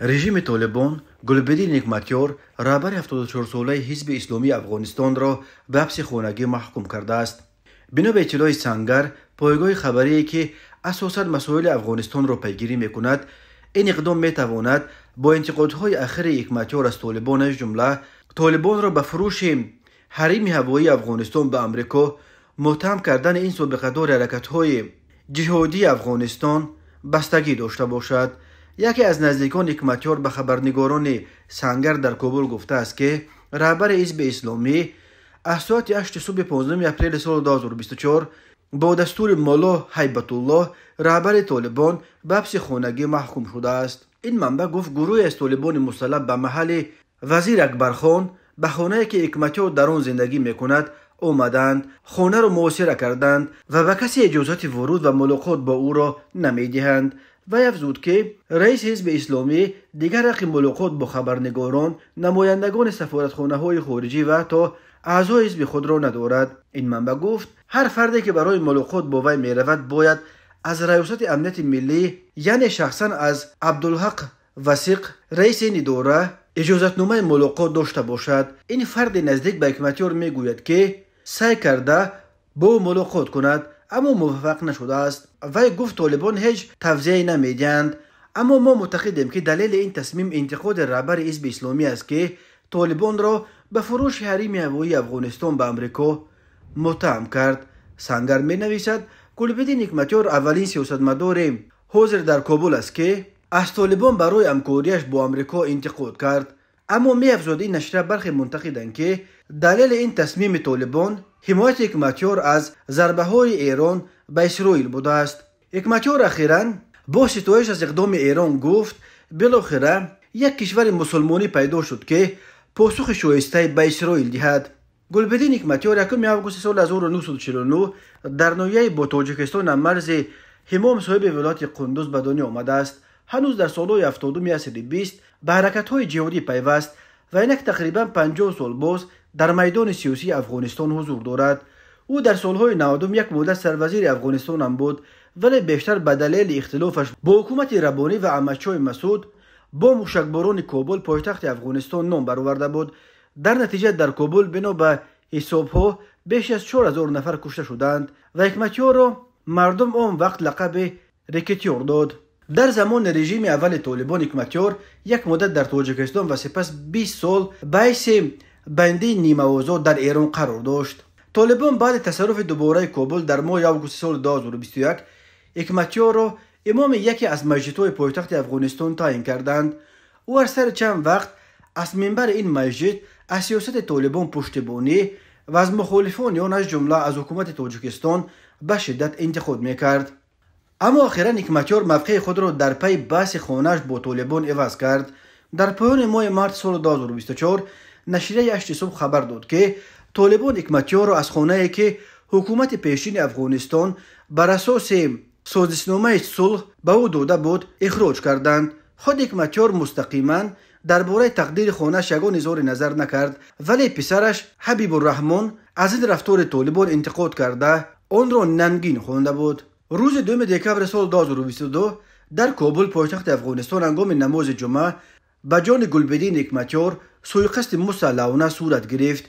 رژیم طالبان گلبدین نعمتیار رهبر 74 ساله حزب اسلامی افغانستان را به حبس خانگی محکوم کرده است. بنا به اطلاع سنگر، پایگاه خبری که اساساً مسائل افغانستان را پیگیری میکند، این اقدام میتواند با انتقادهای اخیر نعمتیار از طالبان از جمله طالبان را به فروش حریم هوایی افغانستان به امریکا، متهم کردن این سابقه دار حرکت‌های جهادی افغانستان بستگی داشته باشد. یکی از نزدیکان نعمتیار به خبرنگاران سنگر در کابل گفته است که رهبر حزب اسلامی از ساعت 8 صبح 15 اپریل سال 2024 با دستور مولا هیبت الله رهبر طالبان به حبس خانگی محکوم شده است. این منبع گفت گروهی از طالبان مسلح به محل وزیر اکبرخان به خانه‌ای که نعمتیار در آن زندگی میکند آمدند، خانه را محاصره کردند و به کسی اجازت ورود و ملاقات با او را نمیدهند. و افزود که رئیس حزب اسلامی دیگر حق ملاقات با خبرنگاران، نمایندگان سفارتخانه‌های خارجی و حتی اعضای حزب خود را ندارد. این منبع گفت هر فردی که برای ملاقات با وی میرود باید از ریاست امنیت ملی، یعنی شخصا از عبدالحق وثیق رئیس این اداره، اجازتنامه ملاقات داشته باشد. این فرد نزدیک به نعمتیار میگوید که سعی کرده با ملاقات کند اما موفق نشده است. وی گفت طالبان هیچ توضیحی نمیدهند، اما ما معتقدیم که دلیل این تصمیم انتقاد رهبر حزب اسلامی است که طالبان را به فروش حریم هوایی افغانستان به امریکا متهم کرد. سنگر می نویسد گلبدین نعمتیار اولین سیاستمدار حاضر در کابل است که از طالبان برای همکاریش با امریکا انتقاد کرد، اما می افزود این نشریه برخی منتقدند که دلیل این تصمیم طالبان حمایت نعمتیار از ضربه های ایران به اسرائیل بوده است. نعمتیار اخیراً با ستایش از اقدام ایران گفت بالاخره یک کشور مسلمانی پیدا شد که پاسخ شایسته به اسرائیل دهد. گلبدین نعمتیار 1 آگوست سال 1949 در ناحیه با تاجیکستان مرز همام صاحب ولایت قندوز به دنیا آمده است. هنوز در سالهای 70 عصر 20 به حرکت‌های جهادی پیوست و اینک تقریباً 50 سال باز در میدان سیاسی افغانستان حضور دارد. او در سالهای 90 یک مدت سروزیر افغانستان هم بود، ولی بیشتر به دلیل اختلافش با حکومت ربانی و احمدشاه مسعود با موشکباران کابل پایتخت افغانستان نام برآورده بود. در نتیجه در کابل بنا به حسابها بیش از 4000 نفر کشته شدند و نعمتیار را مردم آن وقت لقب ریکتیور داد. در زمان رژیم اول طالبان نعمتیار یک مدت در تاجیکستان و سپس 20 سال باعث بندی نیمه آزاد در ایران قرار داشت. طالبان بعد تصرف دوباره کابل در ماه آگوست سال 2021 نعمتیار را امام یکی از مسجدهای پایتخت افغانستان تعیین کردند. او هر سر چند وقت از منبر این مسجد از سیاست طالبان پشتیبانی و از مخالفان آن از جمله از حکومت تاجیکستان به شدت انتقاد میکرد. اما اخیرا نعمتیار موقع خود را در پی بحث خانه‌اش با طالبان عوض کرد. در پایان ماه مارس سال 2024 نشریه 8 صبح خبر داد که طالبان نعمتیار را از خانه‌ای که حکومت پیشین افغانستان بر اساس سازشنامه صلح به او داده بود اخراج کردند. خود نعمتیار مستقیما درباره تقدیر خانه‌اش یگان اظهار نظر نکرد، ولی پسرش حبیب الرحمن از این رفتار طالبان انتقاد کرده آن را ننگین خوانده بود. روز 2 دکمبر سال 2022 در کابل پایتخت افغانستان هنگام نماز جمعه به جان گلبدین نعمتیار سوءقصد مسلحانه صورت گرفت.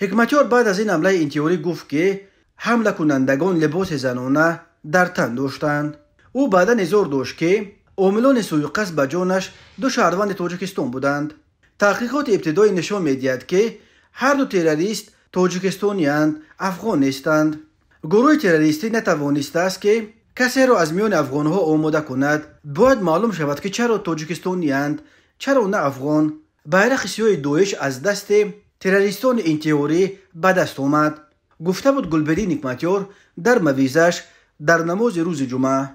نعمتیار بعد از این حمله انتحاری گفت که حمله کنندگان لباس زنانه در تن داشتند. او بعدا اظهار داشت که عاملان سوءقصد به جانش 2 شهروند تاجیکستان بودند. تحقیقات ابتدایی نشان می‌دهد که هر دو تروریست تاجیکستانی‌اند، افغان نیستند. گروه تروریستی نتوانسته است که کسی را از میان افغان‌ها آماده کند. باید معلوم شود که چرا تاجیکستانی‌اند، چرا نه افغان. بیرق سیاه داعش از دست تروریستان انتحاری به دست آمد، گفته بود گلبدین نعمتیار در موعظه‌اش در نماز روز جمعه.